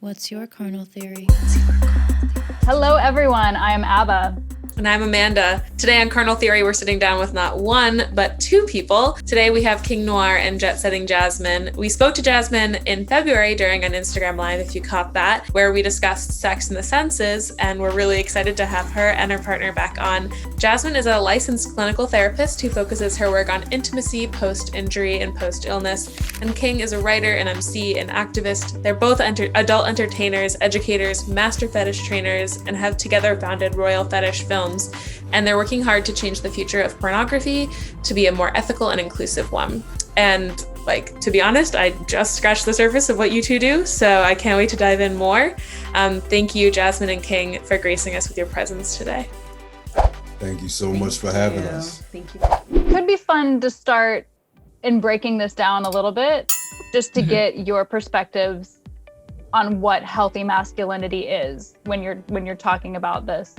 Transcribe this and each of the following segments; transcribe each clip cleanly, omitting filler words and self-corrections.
What's your carnal theory? Hello, everyone. I am Abba. And I'm Amanda. Today on Carnal Theory, we're sitting down with not one, but two people. Today we have King Noire and jet-setting Jasmine. We spoke to Jasmine in February during an Instagram Live, if you caught that, where we discussed sex and the senses, and we're really excited to have her and her partner back on. Jasmine is a licensed clinical therapist who focuses her work on intimacy, post-injury, and post-illness. And King is a writer, an MC, an activist. They're both adult entertainers, educators, master fetish trainers, and have together founded Royal Fetish Films. And they're working hard to change the future of pornography to be a more ethical and inclusive one. And to be honest, I just scratched the surface of what you two do, so I can't wait to dive in more. Thank you, Jasmine and King, for gracing us with your presence today. Thank you so much for having us. Thank you. Could be fun to start in breaking this down a little bit, just to get your perspectives on what healthy masculinity is when you're talking about this.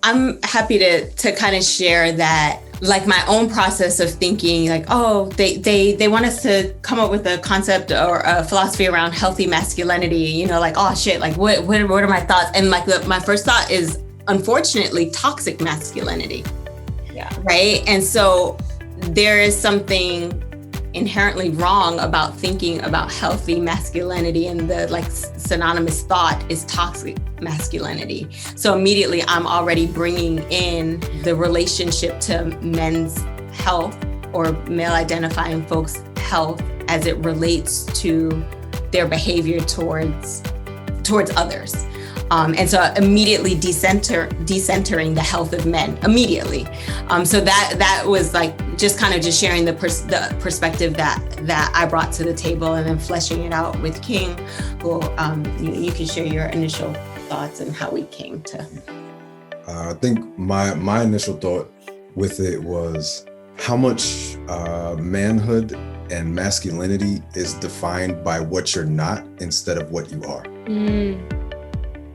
I'm happy to kind of share that, like, my own process of thinking, like, oh, they want us to come up with a concept or a philosophy around healthy masculinity, you know, like, oh shit, like what are my thoughts? And like my first thought is, unfortunately, toxic masculinity. Yeah. Right. And so there is something inherently wrong about thinking about healthy masculinity, and the synonymous thought is toxic masculinity. So immediately I'm already bringing in the relationship to men's health or male identifying folks' health as it relates to their behavior towards others. And so immediately decentering the health of men immediately. So that was just sharing the perspective that I brought to the table, and then fleshing it out with King, who you can share your initial thoughts and how we came to. I think my initial thought with it was how much manhood and masculinity is defined by what you're not instead of what you are.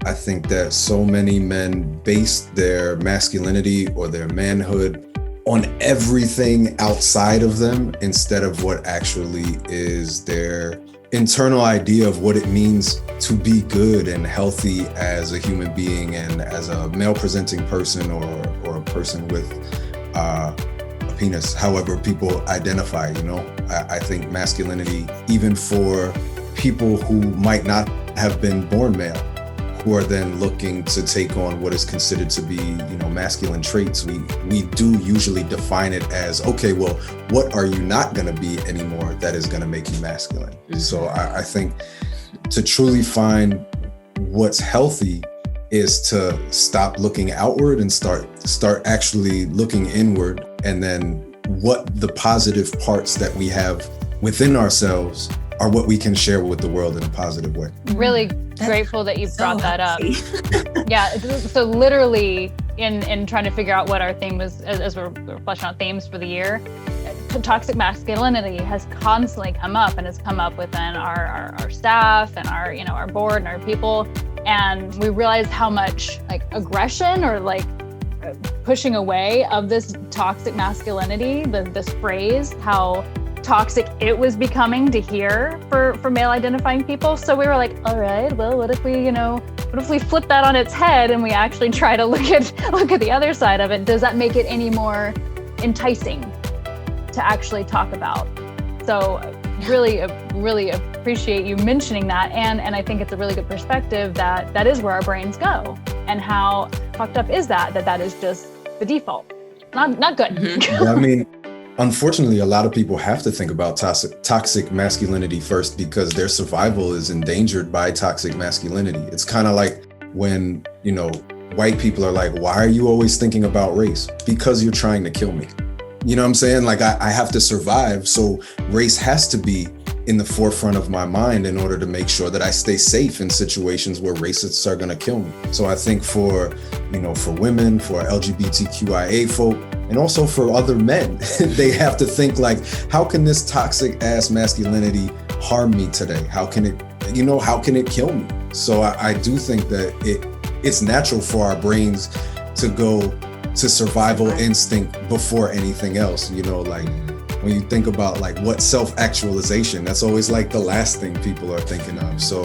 I think that so many men base their masculinity or their manhood on everything outside of them instead of what actually is their internal idea of what it means to be good and healthy as a human being and as a male presenting person or a person with a penis, however people identify, you know. I think masculinity, even for people who might not have been born male, who are then looking to take on what is considered to be, masculine traits, we do usually define it as, okay, well, what are you not going to be anymore that is going to make you masculine? Mm-hmm. So I think to truly find what's healthy is to stop looking outward and start actually looking inward, and then what the positive parts that we have within ourselves are what we can share with the world in a positive way. Really grateful that you brought that up. Yeah, so literally in trying to figure out what our theme was, as we're fleshing out themes for the year, toxic masculinity has constantly come up, and has come up within our staff and our board and our people. And we realize how much aggression or pushing away of this toxic masculinity, this phrase, how toxic it was becoming to hear for male identifying people. So we were like, all right, well, what if we flip that on its head and we actually try to look at the other side of it? Does that make it any more enticing to actually talk about? So really appreciate you mentioning that, and I think it's a really good perspective that is where our brains go, and how fucked up is that is just the default. Not good. Mm-hmm. Yeah, I mean, unfortunately, a lot of people have to think about toxic masculinity first because their survival is endangered by toxic masculinity. It's kind of like when, white people are like, why are you always thinking about race? Because you're trying to kill me. You know what I'm saying? I have to survive. So race has to be in the forefront of my mind in order to make sure that I stay safe in situations where racists are going to kill me. So I think for women, for LGBTQIA folk, and also for other men, they have to think how can this toxic ass masculinity harm me today? How can it kill me? So I do think that it's natural for our brains to go to survival instinct before anything else, when you think about what self-actualization, that's always the last thing people are thinking of. So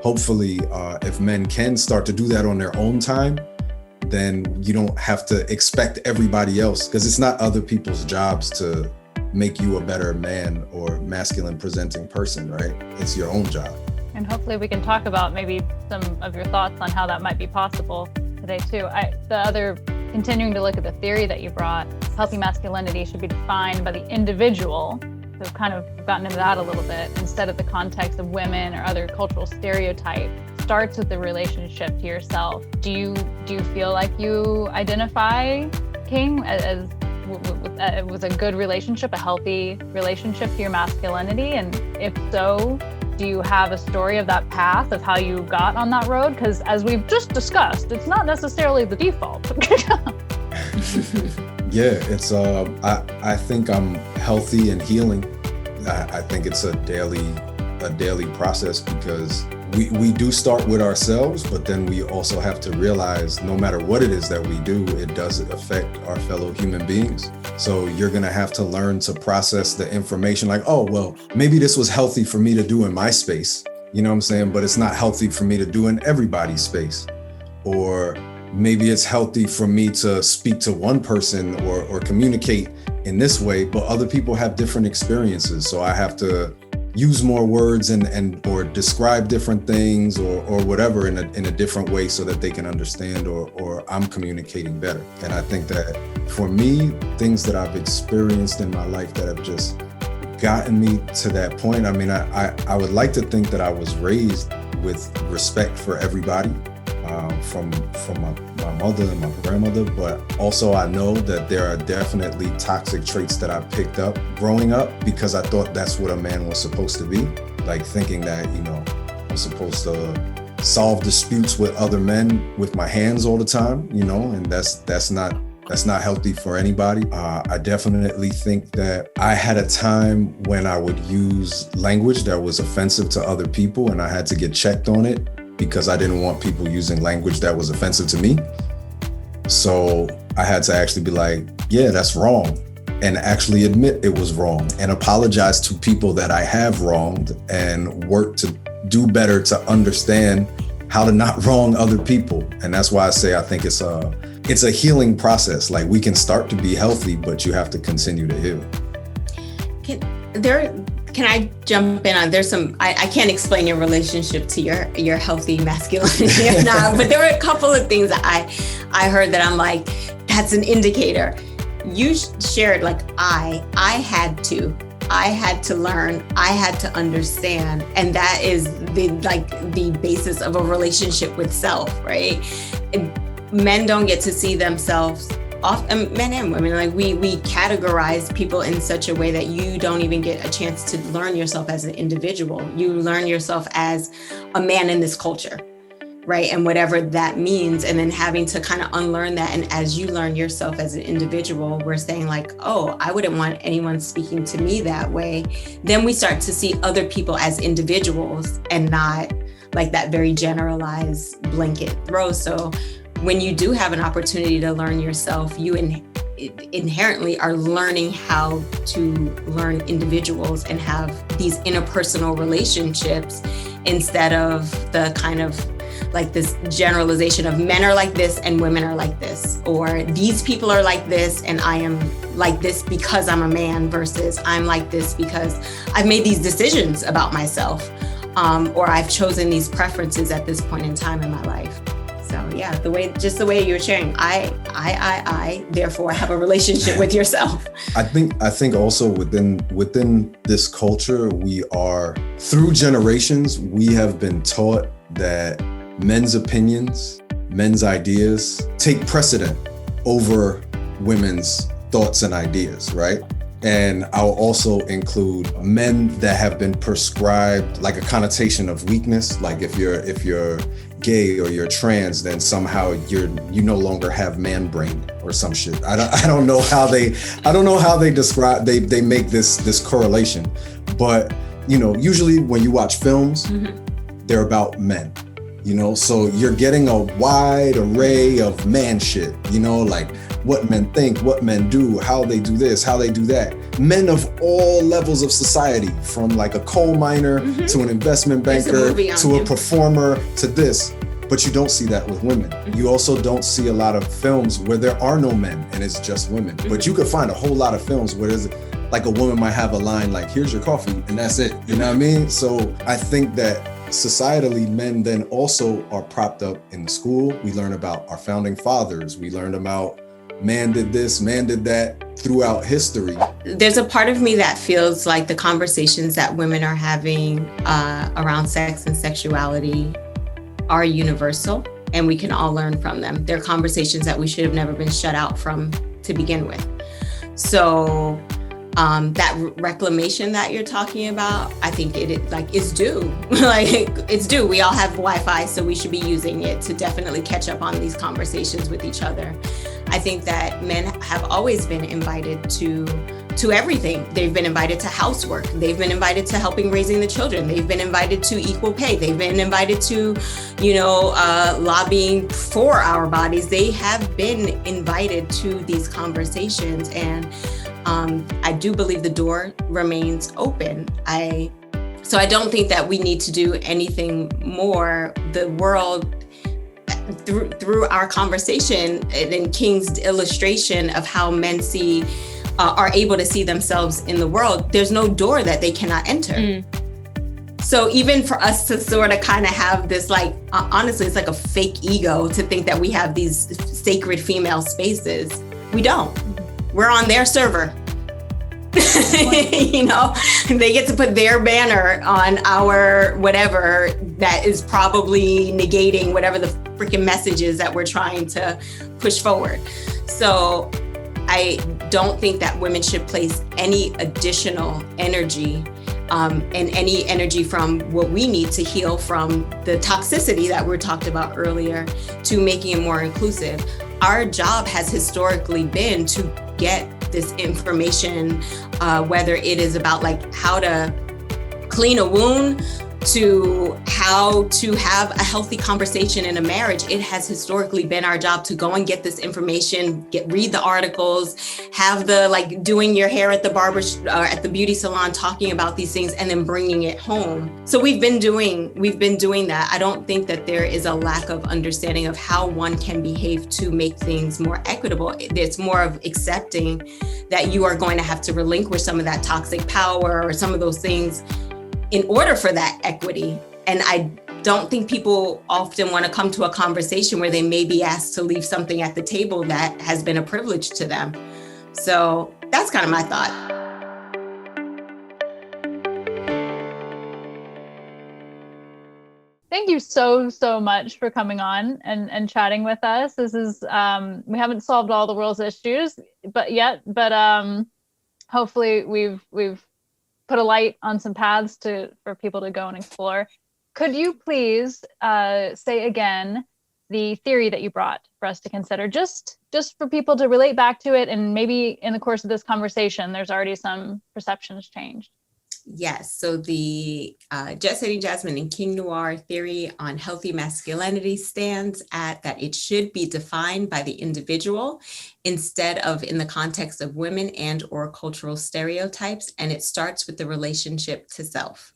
hopefully, if men can start to do that on their own time, then you don't have to expect everybody else, because it's not other people's jobs to make you a better man or masculine presenting person, right? It's your own job. And hopefully we can talk about maybe some of your thoughts on how that might be possible today too. Continuing to look at the theory that you brought, healthy masculinity should be defined by the individual. So we've kind of gotten into that a little bit instead of the context of women or other cultural stereotypes. Starts with the relationship to yourself. Do you feel like you identify, King, as with a good relationship, a healthy relationship to your masculinity? And if so, do you have a story of that path of how you got on that road? Because as we've just discussed, it's not necessarily the default. Yeah, it's I think I'm healthy and healing. I think it's a daily process, because we do start with ourselves, but then we also have to realize no matter what it is that we do, it does affect our fellow human beings. So you're gonna have to learn to process the information like, oh, well, maybe this was healthy for me to do in my space, you know what I'm saying? But it's not healthy for me to do in everybody's space. Or maybe it's healthy for me to speak to one person or communicate in this way, but other people have different experiences. So I have to use more words and or describe different things or whatever in a different way so that they can understand or I'm communicating better. And I think that for me, things that I've experienced in my life that have just gotten me to that point. I mean, I would like to think that I was raised with respect for everybody, from my mother and my grandmother, but also I know that there are definitely toxic traits that I picked up growing up because I thought that's what a man was supposed to be. Like thinking that, I'm supposed to solve disputes with other men with my hands all the time, and that's not healthy for anybody. I definitely think that I had a time when I would use language that was offensive to other people and I had to get checked on it, because I didn't want people using language that was offensive to me. So I had to actually be like, yeah, that's wrong, and actually admit it was wrong and apologize to people that I have wronged and work to do better to understand how to not wrong other people. And that's why I say I think it's a healing process. Like we can start to be healthy, but you have to continue to heal. Can I jump in on, there's some, I can't explain your relationship to your healthy masculinity if not, but there were a couple of things that I heard that I'm like, that's an indicator. You shared like, I had to learn, I had to understand. And that is the basis of a relationship with self, right? Men don't get to see themselves, men and women, like we categorize people in such a way that you don't even get a chance to learn yourself as an individual. You learn yourself as a man in this culture, right? And whatever that means, and then having to kind of unlearn that. And as you learn yourself as an individual, we're saying like, oh, I wouldn't want anyone speaking to me that way. Then we start to see other people as individuals and not like that very generalized blanket throw. So when you do have an opportunity to learn yourself, you inherently are learning how to learn individuals and have these interpersonal relationships instead of the kind of like this generalization of men are like this and women are like this, or these people are like this and I am like this because I'm a man versus I'm like this because I've made these decisions about myself, or I've chosen these preferences at this point in time in my life. So yeah, the way you were sharing, I therefore have a relationship with yourself. I think also within this culture, we are, through generations, we have been taught that men's opinions, men's ideas take precedent over women's thoughts and ideas, right? And I'll also include men that have been prescribed like a connotation of weakness. Like if you're gay or you're trans, then somehow you no longer have man brain or some shit. I don't know how they describe, they make this correlation. But usually when you watch films, they're about men. You know, so you're getting a wide array of man shit, you know, like what men think, what men do, how they do this, how they do that. Men of all levels of society, from like a coal miner to an investment banker to a performer to this. But you don't see that with women. You also don't see a lot of films where there are no men and it's just women. But you could find a whole lot of films where there's like a woman might have a line like, here's your coffee, and that's it. You know what I mean? So I think that societally, men then also are propped up in school. We learn about our founding fathers. We learned about man did this, man did that throughout history. There's a part of me that feels like the conversations that women are having around sex and sexuality are universal, and we can all learn from them. They're conversations that we should have never been shut out from to begin with. So that reclamation that you're talking about, I think it's due. Like it's due. We all have Wi-Fi, so we should be using it to definitely catch up on these conversations with each other. I think that men have always been invited to everything. They've been invited to housework. They've been invited to helping raising the children. They've been invited to equal pay. They've been invited to, lobbying for our bodies. They have been invited to these conversations, and I do believe the door remains open. So I don't think that we need to do anything more. The world, through our conversation and King's illustration of how men are able to see themselves in the world, there's no door that they cannot enter. So even for us to sort of kind of have this, like, honestly, it's like a fake ego to think that we have these sacred female spaces. We don't. We're on their server. You know, they get to put their banner on our whatever that is probably negating whatever the freaking message is that we're trying to push forward. So I don't think that women should place any additional energy and any energy from what we need to heal from the toxicity that we talked about earlier to making it more inclusive. Our job has historically been to get this information, whether it is about like how to clean a wound to how to have a healthy conversation in a marriage. It has historically been our job to go and get this information, read the articles, have the like doing your hair at the barber or at the beauty salon, talking about these things and then bringing it home. So we've been doing that. I don't think that there is a lack of understanding of how one can behave to make things more equitable. It's more of accepting that you are going to have to relinquish some of that toxic power or some of those things in order for that equity. And I don't think people often want to come to a conversation where they may be asked to leave something at the table that has been a privilege to them. So that's kind of my thought. Thank you so much for coming on and chatting with us. This is we haven't solved all the world's issues but hopefully we've put a light on some paths for people to go and explore. Could you please say again the theory that you brought for us to consider, just for people to relate back to it, and maybe in the course of this conversation there's already some perceptions changed? Yes. So the Jet Setting Jasmine and King Noire theory on healthy masculinity stands at that it should be defined by the individual instead of in the context of women and or cultural stereotypes. And it starts with the relationship to self.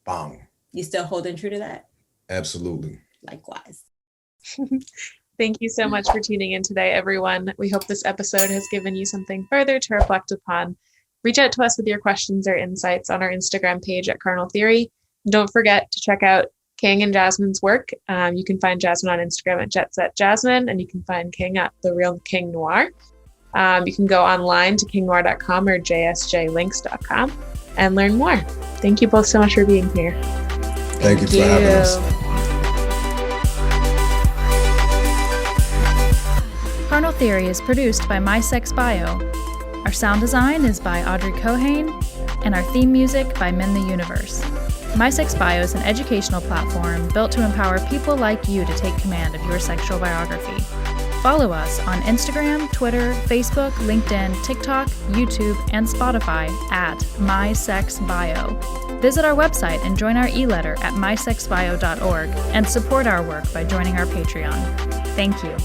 Bang. You still holding true to that? Absolutely. Likewise. Thank you so much for tuning in today, everyone. We hope this episode has given you something further to reflect upon. Reach out to us with your questions or insights on our Instagram page at Carnal Theory. Don't forget to check out King and Jasmine's work. You can find Jasmine on Instagram at JetSetJasmine, and you can find King at The Real King Noire. You can go online to kingnoire.com or jsjlinks.com and learn more. Thank you both so much for being here. Thank you for having us. Carnal Theory is produced by My Sexual Bio. Our sound design is by Audrey Cohane, and our theme music by Men the Universe. My Sexual Bio is an educational platform built to empower people like you to take command of your sexual biography. Follow us on Instagram, Twitter, Facebook, LinkedIn, TikTok, YouTube, and Spotify at MySexBio. Visit our website and join our e-letter at mysexbio.org and support our work by joining our Patreon. Thank you.